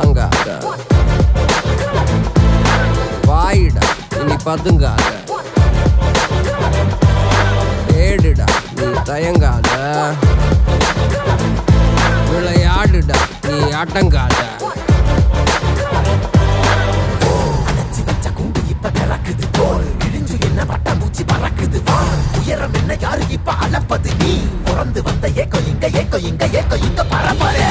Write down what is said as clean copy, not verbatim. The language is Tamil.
கலங்காத, வாயிடா இனி பதுங்காத, ஏடுடா நீ தயங்காத, விளையாடுடா நீ அடங்காத. உயரம் என்ன யாரு இப்ப அளப்பது நீ பிறந்து வந்த ஏக்கோ இங்க ஏக்கோ இங்க ஏக்கோ இங்க பரம்பரை